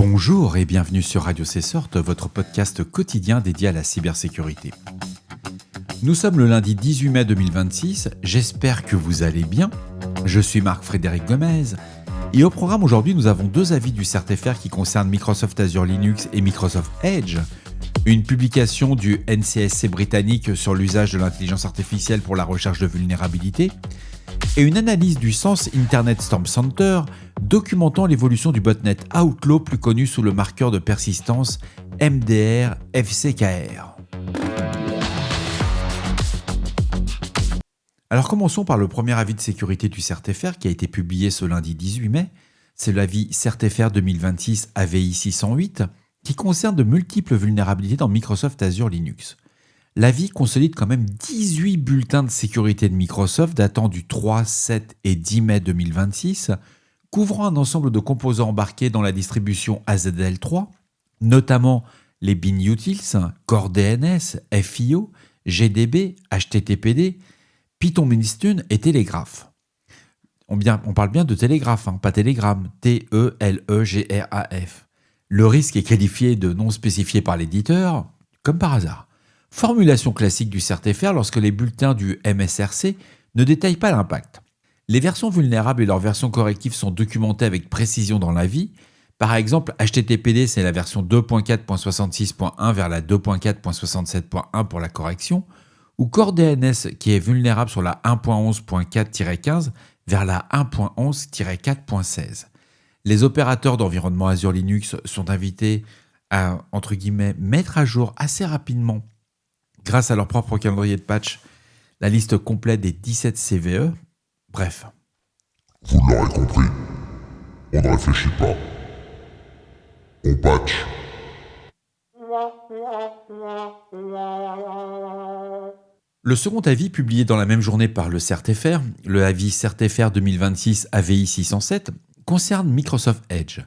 Bonjour et bienvenue sur Radio Cessort, votre podcast quotidien dédié à la cybersécurité. Nous sommes le lundi 18 mai 2026, j'espère que vous allez bien. Je suis Marc-Frédéric Gomez et au programme aujourd'hui nous avons deux avis du CERT-FR qui concernent Microsoft Azure Linux et Microsoft Edge, une publication du NCSC britannique sur l'usage de l'intelligence artificielle pour la recherche de vulnérabilités et une analyse du Sense Internet Storm Center documentant l'évolution du botnet Outlaw plus connu sous le marqueur de persistance MDR FCKR. Alors commençons par le premier avis de sécurité du CERT-FR qui a été publié ce lundi 18 mai. C'est l'avis CERT-FR 2026 AVI 608 qui concerne de multiples vulnérabilités dans Microsoft Azure Linux. L'avis consolide quand même 18 bulletins de sécurité de Microsoft datant du 3, 7 et 10 mai 2026, couvrant un ensemble de composants embarqués dans la distribution AZL3, notamment les bin utils, Core DNS, FIO, GDB, HTTPD, Python Minstune et Telegraph. On parle bien de Telegraph, pas Telegram, T-E-L-E-G-R-A-F. Le risque est qualifié de non spécifié par l'éditeur, comme par hasard. Formulation classique du CERT-FR lorsque les bulletins du MSRC ne détaillent pas l'impact. Les versions vulnérables et leurs versions correctives sont documentées avec précision dans l'avis. Par exemple, HTTPD, c'est la version 2.4.66.1 vers la 2.4.67.1 pour la correction, ou Core DNS qui est vulnérable sur la 1.11.4-15 vers la 1.11-4.16. Les opérateurs d'environnement Azure Linux sont invités à, entre guillemets, mettre à jour assez rapidement, grâce à leur propre calendrier de patch, la liste complète des 17 CVE. Bref. Vous l'aurez compris, on ne réfléchit pas. On patch. Le second avis publié dans la même journée par le CERT-FR, le avis CERT-FR 2026 AVI 607, concerne Microsoft Edge.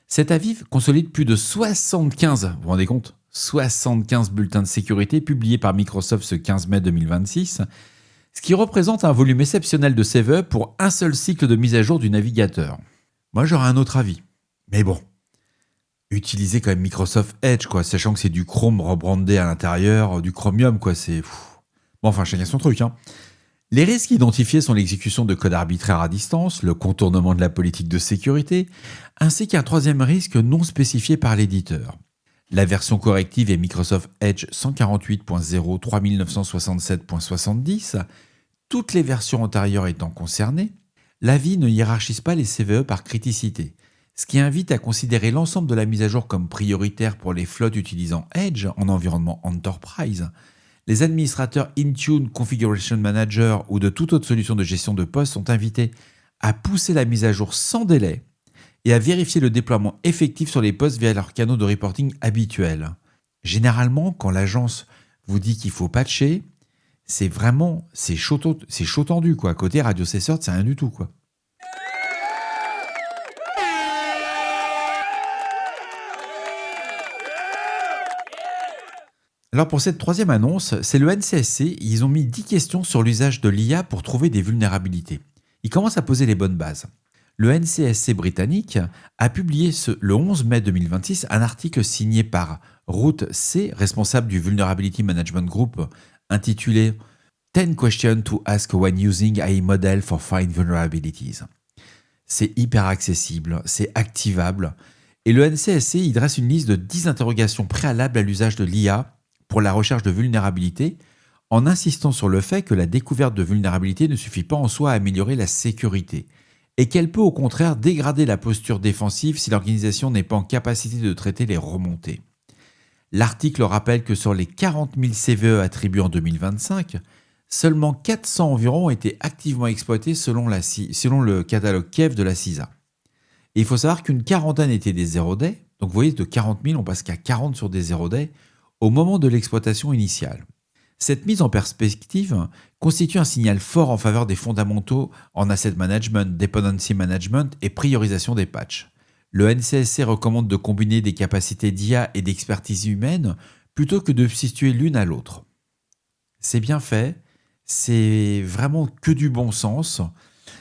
Cet avis consolide plus de 75, vous vous rendez compte ? 75 bulletins de sécurité publiés par Microsoft ce 15 mai 2026, ce qui représente un volume exceptionnel de CVE pour un seul cycle de mise à jour du navigateur. Moi, j'aurais un autre avis. Mais bon, utilisez quand même Microsoft Edge, sachant que c'est du Chrome rebrandé à l'intérieur, du Chromium, c'est... Bon, enfin, chacun son truc, Les risques identifiés sont l'exécution de code arbitraire à distance, le contournement de la politique de sécurité, ainsi qu'un troisième risque non spécifié par l'éditeur. La version corrective est Microsoft Edge 148.0.3967.70, toutes les versions antérieures étant concernées. L'avis ne hiérarchise pas les CVE par criticité, ce qui invite à considérer l'ensemble de la mise à jour comme prioritaire pour les flottes utilisant Edge en environnement Enterprise. Les administrateurs Intune, Configuration Manager ou de toute autre solution de gestion de poste sont invités à pousser la mise à jour sans délai et à vérifier le déploiement effectif sur les postes via leurs canaux de reporting habituels. Généralement, quand l'agence vous dit qu'il faut patcher, c'est chaud tendu, Côté Radio Cessort, c'est rien du tout, Alors pour cette troisième annonce, c'est le NCSC, ils ont mis 10 questions sur l'usage de l'IA pour trouver des vulnérabilités. Ils commencent à poser les bonnes bases. Le NCSC britannique a publié le 11 mai 2026 un article signé par Ruth C., responsable du Vulnerability Management Group, intitulé « 10 questions to ask when using AI model for find vulnerabilities ». C'est hyper accessible, c'est activable, et le NCSC il dresse une liste de 10 interrogations préalables à l'usage de l'IA pour la recherche de vulnérabilités, en insistant sur le fait que la découverte de vulnérabilités ne suffit pas en soi à améliorer la sécurité, et qu'elle peut au contraire dégrader la posture défensive si l'organisation n'est pas en capacité de traiter les remontées. L'article rappelle que sur les 40 000 CVE attribués en 2025, seulement 400 environ ont été activement exploités selon le catalogue KEV de la CISA. Et il faut savoir qu'une quarantaine étaient des 0 day, donc vous voyez, de 40 000, on passe qu'à 40 sur des 0 day au moment de l'exploitation initiale. Cette mise en perspective constitue un signal fort en faveur des fondamentaux en asset management, dependency management et priorisation des patchs. Le NCSC recommande de combiner des capacités d'IA et d'expertise humaine plutôt que de substituer l'une à l'autre. C'est bien fait, c'est vraiment que du bon sens.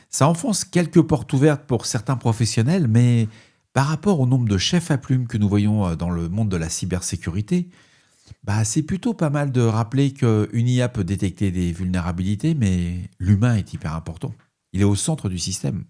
Ça enfonce quelques portes ouvertes pour certains professionnels, mais Par rapport au nombre de chefs à plumes que nous voyons dans le monde de la cybersécurité, c'est plutôt pas mal de rappeler qu'une IA peut détecter des vulnérabilités, mais l'humain est hyper important. Il est au centre du système.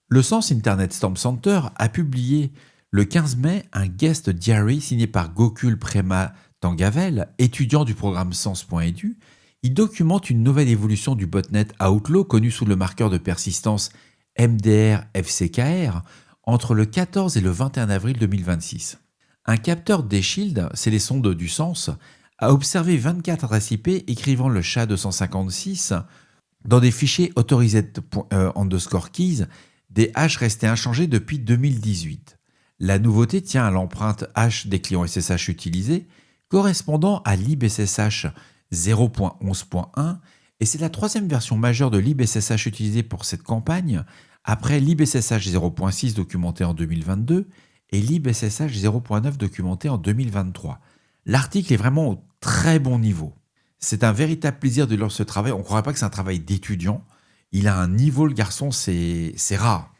Le Sens Internet Storm Center a publié le 15 mai un guest diary signé par Gokul Prema Tangavel, étudiant du programme Sens.edu. Il documente une nouvelle évolution du botnet Outlaw, connu sous le marqueur de persistance MDR-FCKR, entre le 14 et le 21 avril 2026. Un capteur d'E-Shield, c'est les sondes du Sens, a observé 24 adresses IP écrivant le SHA-256 dans des fichiers authorized_keys, des hashes restés inchangés depuis 2018. La nouveauté tient à l'empreinte hash des clients SSH utilisés, correspondant à libSSH 0.11.1, et c'est la troisième version majeure de libSSH utilisée pour cette campagne, après libSSH 0.6 documenté en 2022 et libSSH 0.9 documenté en 2023. L'article est vraiment au très bon niveau. C'est un véritable plaisir de lire ce travail. On ne croirait pas que c'est un travail d'étudiant. Il a un niveau, le garçon, c'est rare.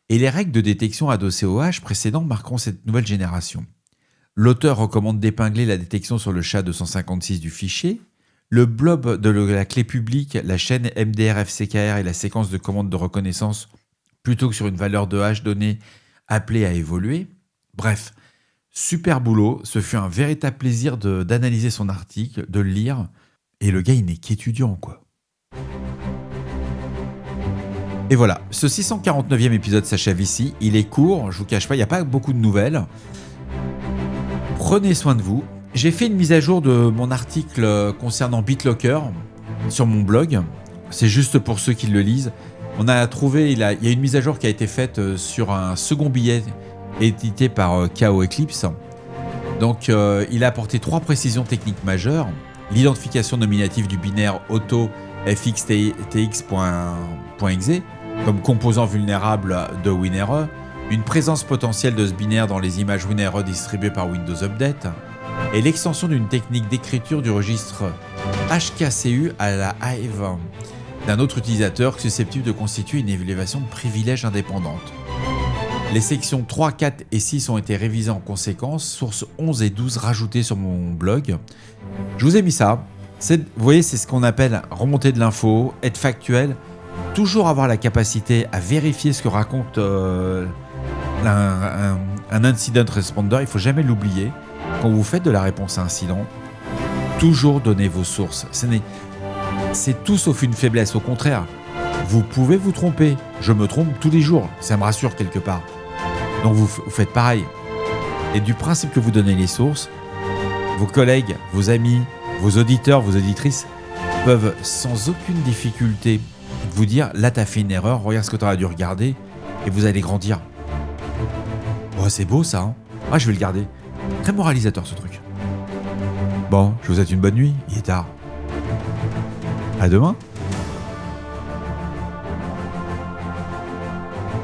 Et les règles de détection adossées au hash précédent marqueront cette nouvelle génération. L'auteur recommande d'épingler la détection sur le SHA-256 du fichier, le blob de la clé publique, la chaîne MDR-FCKR et la séquence de commandes de reconnaissance, plutôt que sur une valeur de hash donnée appelée à évoluer. Bref, super boulot. Ce fut un véritable plaisir d'analyser son article, de le lire. Et le gars, il n'est qu'étudiant, quoi. Et voilà, ce 649e épisode s'achève ici. Il est court, je vous cache pas, il n'y a pas beaucoup de nouvelles. Prenez soin de vous. J'ai fait une mise à jour de mon article concernant BitLocker sur mon blog. C'est juste pour ceux qui le lisent. On a trouvé, il y a une mise à jour qui a été faite sur un second billet édité par KO Eclipse. Donc il a apporté 3 précisions techniques majeures. L'identification nominative du binaire auto fxtx.exe comme composant vulnérable de WinRE, une présence potentielle de ce binaire dans les images WinRE distribuées par Windows Update, et l'extension d'une technique d'écriture du registre HKCU à la Hive d'un autre utilisateur susceptible de constituer une évaluation de privilèges indépendante. Les sections 3, 4 et 6 ont été révisées en conséquence, sources 11 et 12 rajoutées sur mon blog. Je vous ai mis ça. Vous voyez, c'est ce qu'on appelle remonter de l'info, être factuel, toujours avoir la capacité à vérifier ce que raconte un incident responder. Il ne faut jamais l'oublier. Quand vous faites de la réponse à incident, toujours donner vos sources. C'est tout sauf une faiblesse. Au contraire, vous pouvez vous tromper. Je me trompe tous les jours. Ça me rassure quelque part. Donc vous faites pareil. Et du principe que vous donnez les sources, vos collègues, vos amis, vos auditeurs, vos auditrices peuvent sans aucune difficulté vous dire « Là, t'as fait une erreur, regarde ce que t'aurais dû regarder et vous allez grandir. » Oh, c'est beau ça, hein. Ah, je vais le garder. Très moralisateur ce truc. Bon, je vous souhaite une bonne nuit, il est tard. À demain.